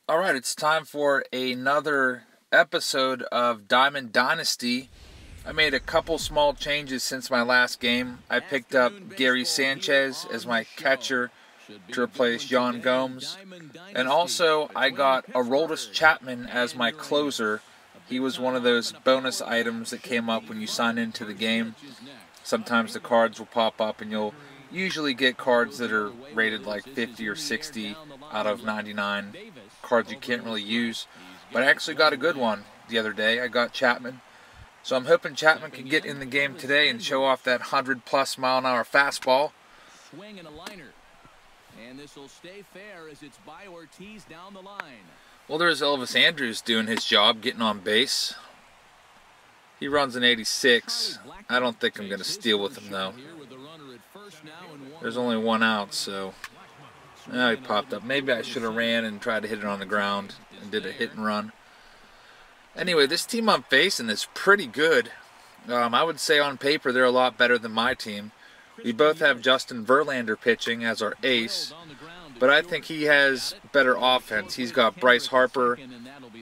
Alright, it's time for another episode of Diamond Dynasty. I made a couple small changes since my last game. I picked up Gary Sanchez as my catcher to replace John Gomes. And also, I got Aroldis Chapman as my closer. He was one of those bonus items that came up when you sign into the game. Sometimes the cards will pop up and you'll usually get cards that are rated like 50 or 60 out of 99. Cards you can't really use. But I actually got a good one the other day. I got Chapman. So I'm hoping Chapman can get in the game today and show off that 100+ mile-an-hour fastball. Swing and a liner. And this will stay fair as it's by Ortiz down the line. Well, there's Elvis Andrus doing his job, getting on base. He runs an 86. I don't think I'm going to steal with him, though. There's only one out, so... Now he popped up. Maybe I should have ran and tried to hit it on the ground and did a hit and run. Anyway, this team I'm facing is pretty good. I would say on paper they're a lot better than my team. We both have Justin Verlander pitching as our ace, but I think he has better offense. He's got Bryce Harper,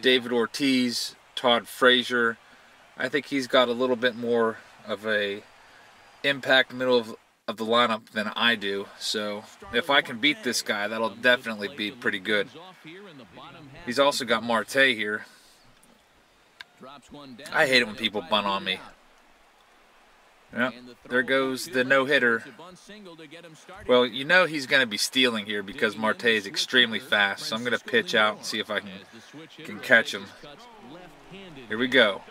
David Ortiz, Todd Frazier. I think he's got a little bit more of a impact middle of the lineup than I do. So if I can beat this guy, that'll definitely be pretty good. He's also got Marte here. I hate it when people bunt on me. Yep, there goes the no-hitter. Well, you know he's going to be stealing here because Marte is extremely fast. So I'm going to pitch out and see if I can catch him. Here we go.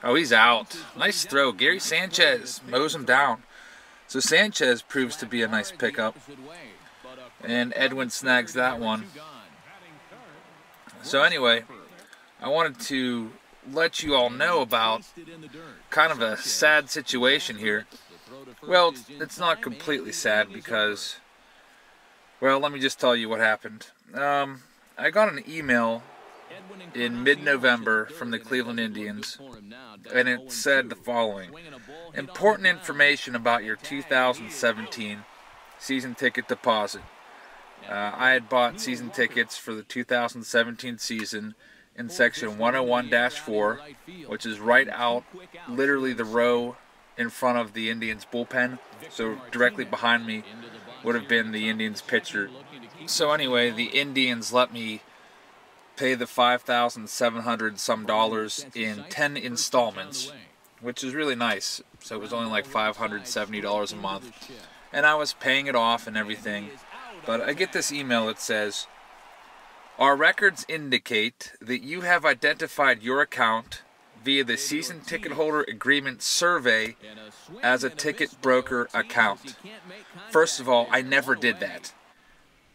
Oh, he's out. Nice throw. Gary Sanchez mows him down. So Sanchez proves to be a nice pickup. And Edwin snags that one. So anyway, I wanted to let you all know about kind of a sad situation here. Well, it's not completely sad because, well, let me just tell you what happened. I got an email in mid-November from the Cleveland Indians, and it said the following: important information about your 2017 season ticket deposit. I had bought season tickets for the 2017 season in section 101-4, which is right out, literally the row in front of the Indians bullpen. So directly behind me would have been the Indians pitcher. So anyway, the Indians let me pay the $5,700 some in 10 installments, which is really nice. So it was only like $570 a month, and I was paying it off and everything. But I get this email that says, our records indicate that you have identified your account via the season ticket holder agreement survey as a ticket broker account. First of all, I never did that.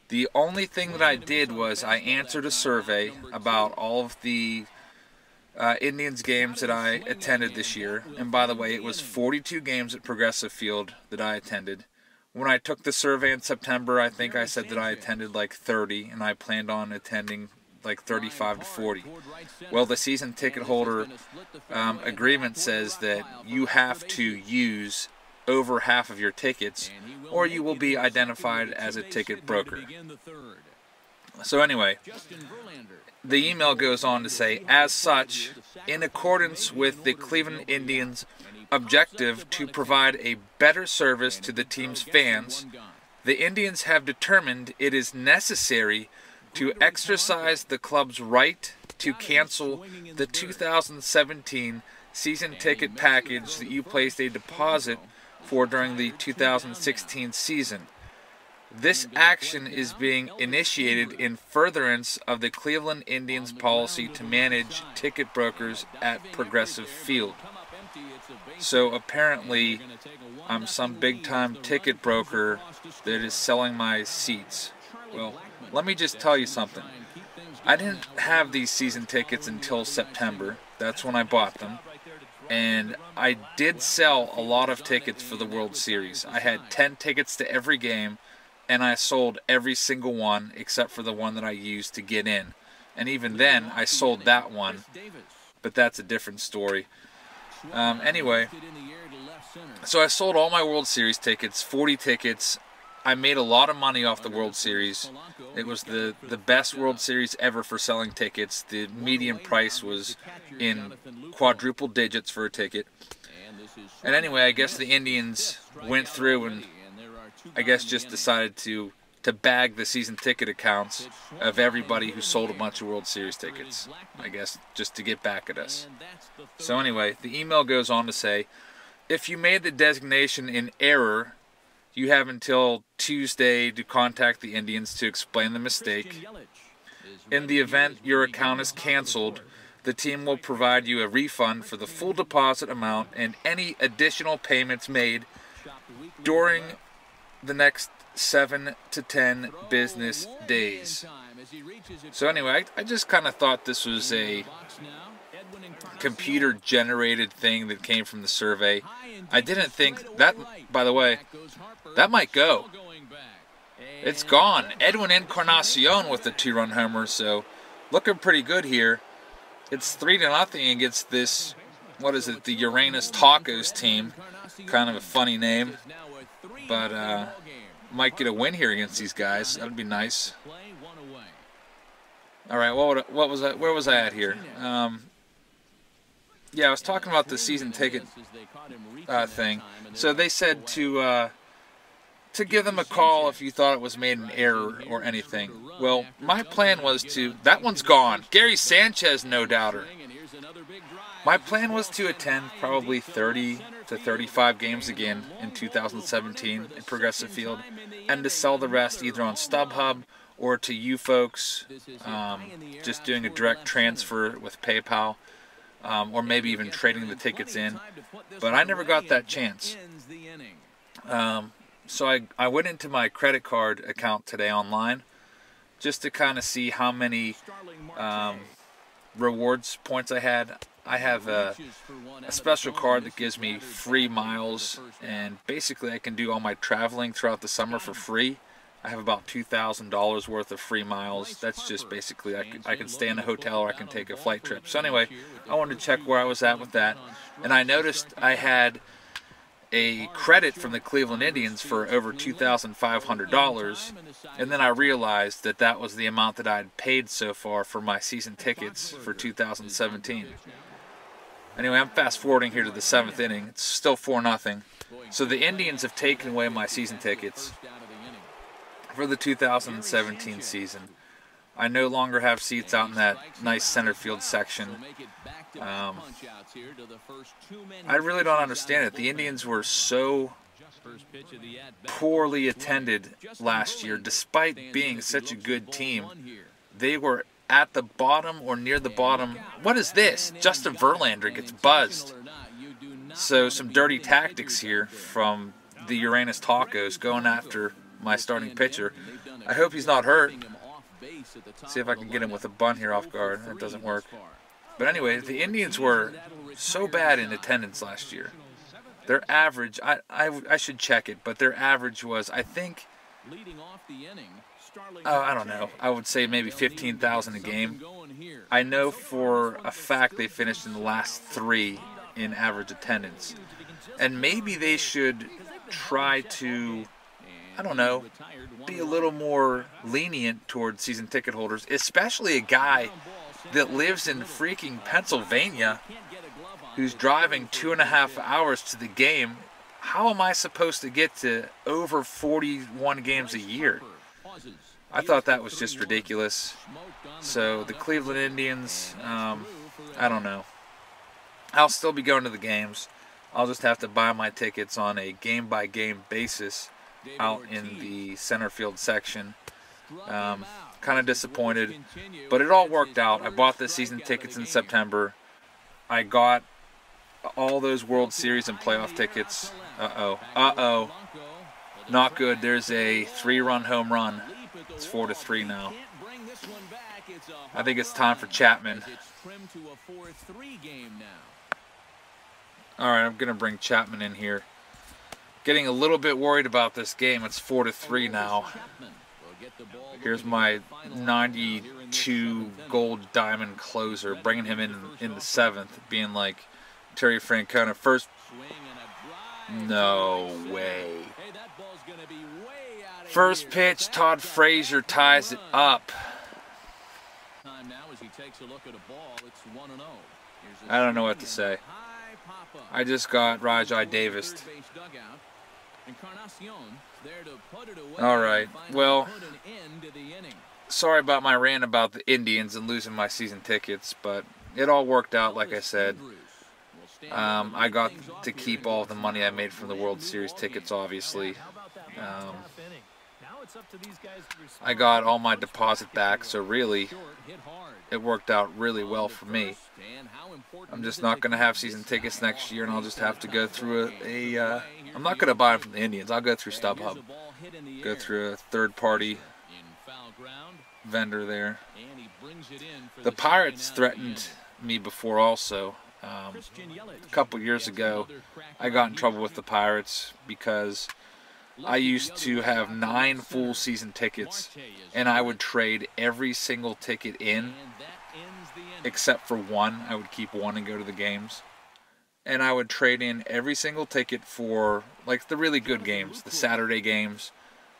The only thing that I did was I answered a survey about all of the Indians games that I attended this year. And by the way, it was 42 games at Progressive Field that I attended. When I took the survey in September, I think I said that I attended like 30, and I planned on attending like 35 to 40. Well, the season ticket holder agreement says that you have to use over half of your tickets, or you will be identified as a ticket broker. So anyway, the email goes on to say, as such, in accordance with the Cleveland Indians' objective to provide a better service to the team's fans, the Indians have determined it is necessary to exercise the club's right to cancel the 2017 season ticket package that you placed a deposit for during the 2016 season. This action is being initiated in furtherance of the Cleveland Indians' policy to manage ticket brokers at Progressive Field. So apparently, I'm some big-time ticket broker that is selling my seats. Well, let me just tell you something. I didn't have these season tickets until September. That's when I bought them. And I did sell a lot of tickets for the World Series. I had 10 tickets to every game, and I sold every single one except for the one that I used to get in. And even then, I sold that one, but that's a different story. Anyway, so I sold all my World Series tickets, 40 tickets, I made a lot of money off the World Series. It was the best World Series ever for selling tickets. The median price was in quadruple digits for a ticket. And anyway, I guess the Indians went through and I guess just decided to bag the season ticket accounts of everybody who sold a bunch of World Series tickets. I guess just to get back at us. So anyway, the email goes on to say, if you made the designation in error, you have until Tuesday to contact the Indians to explain the mistake. In the event your account is canceled, the team will provide you a refund for the full deposit amount and any additional payments made during the next 7 to 10 business days. So anyway, I just kind of thought this was a computer-generated thing that came from the survey. I didn't think that, by the way, that might go. It's gone. Edwin Encarnacion with the 2-run homer, so looking pretty good here. It's 3-0 against this, what is it, the Uranus Tacos team. Kind of a funny name, but might get a win here against these guys. That'd be nice. All right, what was I? Where was I at here? Yeah, I was talking about the season ticket thing. So they said to give them a call if you thought it was made in error or anything. Well, my plan was to. That one's gone. Gary Sanchez, no doubter. My plan was to attend probably 30 to 35 games again in 2017 in Progressive Field, and to sell the rest either on StubHub or to you folks, just doing a direct transfer with PayPal, or maybe even trading the tickets in. But I never got that chance. So I went into my credit card account today online just to kind of see how many rewards points I had. I have a special card that gives me free miles, and basically I can do all my traveling throughout the summer for free. I have about $2,000 worth of free miles. That's just basically I can stay in a hotel or I can take a flight trip. So anyway, I wanted to check where I was at with that, and I noticed I had a credit from the Cleveland Indians for over $2,500, and then I realized that that was the amount that I had paid so far for my season tickets for 2017. Anyway, I'm fast forwarding here to the 7th inning. It's still 4-0. So the Indians have taken away my season tickets for the 2017 season. I no longer have seats out in that nice center field section. I really don't understand it. The Indians were so poorly attended last year, despite being such a good team. They were at the bottom or near the bottom. What is this? Justin Verlander gets buzzed. So some dirty tactics here from the Uranus Tacos going after my starting pitcher. I hope he's not hurt. See if I can get him with a bunt here off guard. That doesn't work. But anyway, the Indians were so bad in attendance last year. Their average, I should check it, but their average was, I think, I don't know, I would say maybe 15,000 a game. I know for a fact they finished in the last 3 in average attendance. And maybe they should try to, I don't know, be a little more lenient towards season ticket holders, especially a guy that lives in freaking Pennsylvania who's driving 2.5 hours to the game. How am I supposed to get to over 41 games a year? I thought that was just ridiculous. So the Cleveland Indians, I don't know. I'll still be going to the games. I'll just have to buy my tickets on a game-by-game basis out in the center field section. Kind of disappointed, but it all worked out. I bought the season tickets in September. I got all those World Series and playoff tickets. Uh-oh. Not good. There's a 3-run home run. It's 4-3 now. I think it's time for Chapman. All right, I'm going to bring Chapman in here. Getting a little bit worried about this game. It's 4-3 now. Here's my 92 gold diamond closer, bringing him in the 7th, being like Terry Francona. First, no way. First pitch, Todd Frazier ties it up. I don't know what to say. I just got Rajai Davis. Alright, well, sorry about my rant about the Indians and losing my season tickets, but it all worked out like I said. I got to keep all the money I made from the World Series tickets, obviously. I got all my deposit back, so really, it worked out really well for me. I'm just not going to have season tickets next year, and I'll just have to go through I'm not going to buy them from the Indians. I'll go through StubHub. Go through a third-party vendor there. The Pirates threatened me before also. A couple years ago, I got in trouble with the Pirates because I used to have 9 full season tickets, and I would trade every single ticket in except for one. I would keep one and go to the games. And I would trade in every single ticket for like the really good games, the Saturday games.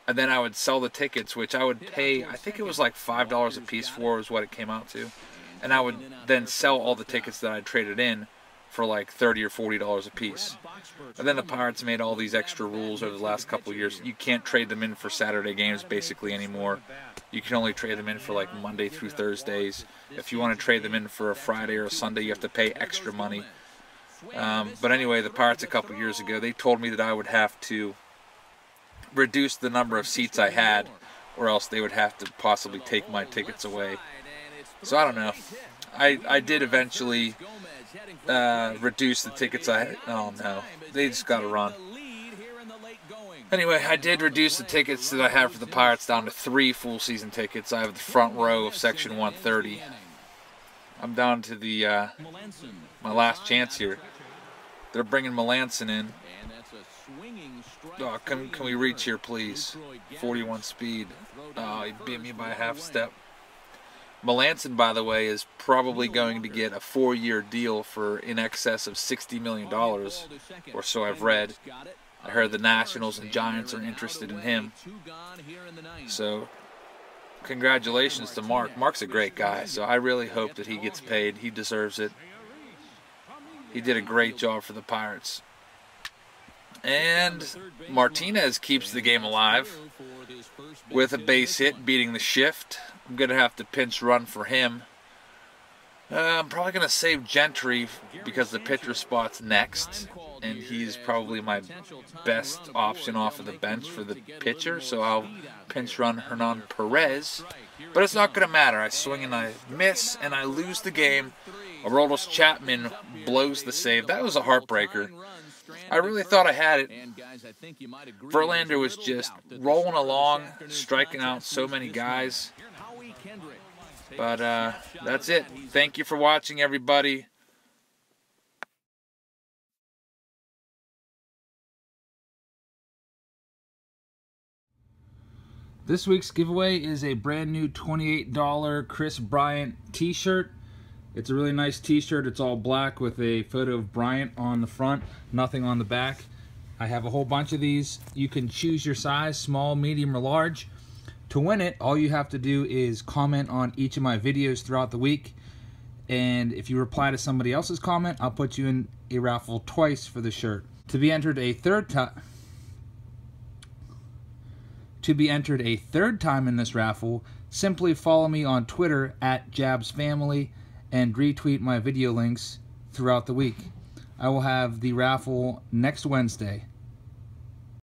And then I would sell the tickets, which I would pay, I think it was like $5 a piece for is what it came out to. And I would then sell all the tickets that I traded in for like $30 or $40 a piece. And then the Pirates made all these extra rules over the last couple of years. You can't trade them in for Saturday games basically anymore. You can only trade them in for like Monday through Thursdays. If you want to trade them in for a Friday or a Sunday, you have to pay extra money. But anyway, the Pirates a couple years ago, they told me that I would have to reduce the number of seats I had, or else they would have to possibly take my tickets away. So I don't know. I did eventually reduce the tickets I had. Oh no, they just got to run. Anyway, I did reduce the tickets that I have for the Pirates down to 3 full season tickets. I have the front row of section 130. I'm down to the my last chance here. They're bringing Melanson in. Oh, can we reach here, please? 41 speed. Oh, he beat me by a half step. Melanson, by the way, is probably going to get a 4-year deal for in excess of $60 million, or so I've read. I heard the Nationals and Giants are interested in him. So, congratulations to Mark. Mark's a great guy, so I really hope that he gets paid. He deserves it. He did a great job for the Pirates. And Martinez keeps the game alive with a base hit, beating the shift. I'm going to have to pinch run for him. I'm probably going to save Gentry because the pitcher spot's next, and he's probably my best option off of the bench for the pitcher, so I'll pinch run Hernan Perez. But it's not going to matter. I swing and I miss, and I lose the game. Aroldis Chapman blows the save. That was a heartbreaker. I really thought I had it. Verlander was just rolling along, striking out so many guys. But that's it. Thank you for watching, everybody. This week's giveaway is a brand new $28 Chris Bryant t-shirt. It's a really nice t-shirt. It's all black with a photo of Bryant on the front, nothing on the back. I have a whole bunch of these. You can choose your size, small, medium, or large. To win it, all you have to do is comment on each of my videos throughout the week. And if you reply to somebody else's comment, I'll put you in a raffle twice for the shirt. To be entered a third time in this raffle, simply follow me on Twitter @JabsFamily and retweet my video links throughout the week. I will have the raffle next Wednesday.